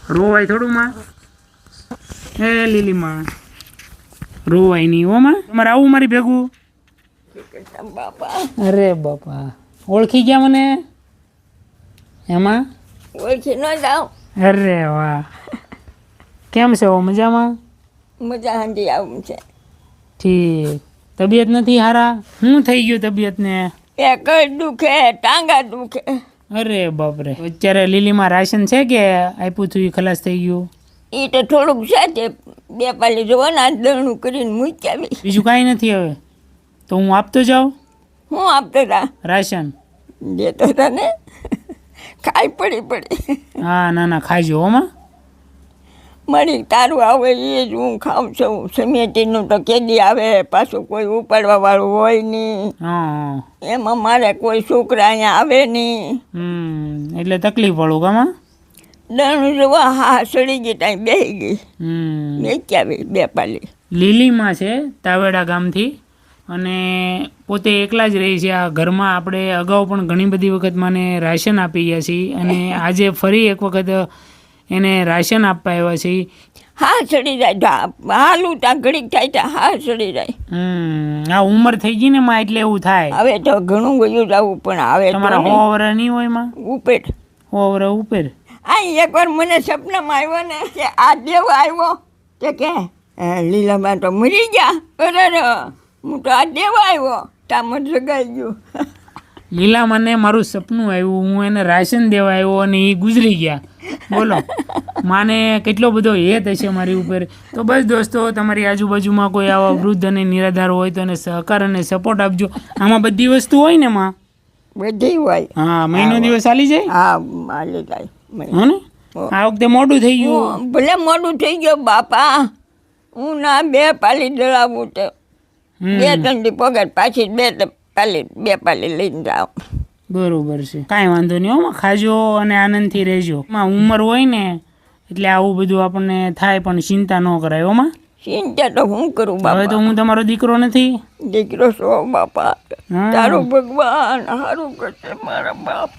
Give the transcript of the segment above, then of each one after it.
રોવાય થોડું માં, એ લીલી માં રોવાય નહીં હો માં. તમારે આવું મારી ભેગું? બાપા અરે બાપા, ઓળખી ગયા મને એમાં? ઓળખી ન જાઓ. અરે વાહ, કેમ છે હો? મજામાં? મજા હાંડી આવું છે. ઠીક. તબિયત નથી હારા? શું થઈ ગયું તબિયતને? એક દુખે, ટાંગા દુખે. અરે બાપરે. અત્યારે લીલીમાં રાશન છે કે આપ્યું હતું એ ખલાસ થઈ ગયું? એ તો થોડુંક છે તે 2 પાલી જોવાના દળનું કરીને મૂકી આવી. બીજું કાંઈ નથી હવે? તો હું આપતો જાઉં હું આપતો તા રાશન? દેતો હતા ને, ખાઈ પડી. હા ના ના, ખાઈજો હોમાં. મળી તારું આવે એ જ હું ખાઉં છું. સમિતિનું તો કેદી આવે, પાછું કોઈ ઉપાડવા વાળું હોય નહીં. હા. એમાં મારે કોઈ છોકરા અહીંયા આવે નહીં. એટલે તકલીફ પડું કામાં? દળનું જોવા હા સડી ગઈ ત્યાં બેસી ગઈ. વેચી આવી 2 પાલી. લીલીમાં છે તાવેડા ગામથી, અને પોતે એકલા જ રહી છે આ ઘરમાં. આપણે અગાઉ પણ ઘણી બધી વખત મને રાશન આપી ગયા છીએ, અને આજે ફરી એક વખત એને રાશન આપવા આવ્યા છીએ. હા સડી જાય, હાલું ત્યાં ઘડીક થાય ત્યાં હા સડી જાય. આ ઉંમર થઈ ગઈ ને માં, એટલે એવું થાય. હવે તો ઘણું ગયું જવું, પણ આવે તમારા 100 વર્ષ નહીં હોય માં? ઉપર 100 વર્ષ ઉપર. આ એકવાર મને સપનામાં આવ્યો ને કે આ દેવ આવ્યો તે કે લીલામાં તો મરી ગયા. અરે હું તો આ દેવ આવ્યો, તા મને જગાઈ ગયું. લીલા મને મારું સપનું આવ્યું, હું એને રાશન દેવા આવ્યો અને એ ગુજરી ગયા. બોલો, માને કેટલો બધો હેત હશે મારી ઉપર. તો બસ દોસ્તો, તમારી આજુબાજુમાં કોઈ આવા વૃદ્ધ અને નિરાધાર હોય તો એને સહકાર અને સપોર્ટ આપજો. આમાં બધી વસ્તુ હોય ને માં? બધી હોય. હા, મહિનો દિવસ ચાલી જાય. હા હાલી જાય. હા ને, આ વખતે મોડું થઈ ગયું. ભલે મોડું થઈ ગયું બાપા, હું ના 2 પાલી દળાવું તો 2-3 દી પગાર, પાછી 2 પાલી લઈને જાઉં. બરોબર છે, કાંઈ વાંધો નહીં હો. ખાજો અને આનંદથી રહેજો. ઉંમર હોય ને એટલે આવું બધું આપણને થાય, પણ ચિંતા ન કરાય હોમાં. ચિંતા તો હું કરું બાપા? હવે તો હું તમારો દીકરો નથી. દીકરો છો બાપા, તારું ભગવાન સારું કરશે મારા બાપ.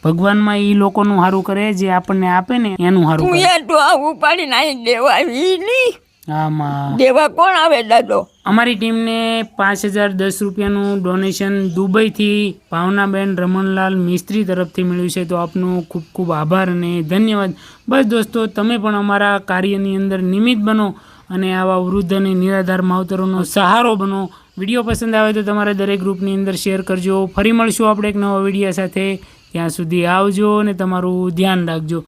ભગવાનમાં એ લોકોનું સારું કરે જે આપણને આપે ને એનું સારું કરે. તું તો આ ઉપાડીને અહીં દેવા આવી નહીં. આમાં દેવા કોણ આવે દાદો? અમારી ટીમને 5010 રૂપિયાનું ડોનેશન દુબઈથી ભાવનાબેન રમણલાલ મિસ્ત્રી તરફથી મળ્યું છે. તો આપનો ખૂબ ખૂબ આભાર અને ધન્યવાદ. બસ દોસ્તો, તમે પણ અમારા કાર્યની અંદર નિમિત્ત બનો અને આવા વૃદ્ધ અને નિરાધાર માવતરોનો સહારો બનો. વિડીયો પસંદ આવે તો તમારે દરેક ગ્રુપની અંદર શેર કરજો. ફરી મળશું આપણે એક નવા વિડીયો સાથે. ત્યાં સુધી આવજો અને તમારું ધ્યાન રાખજો.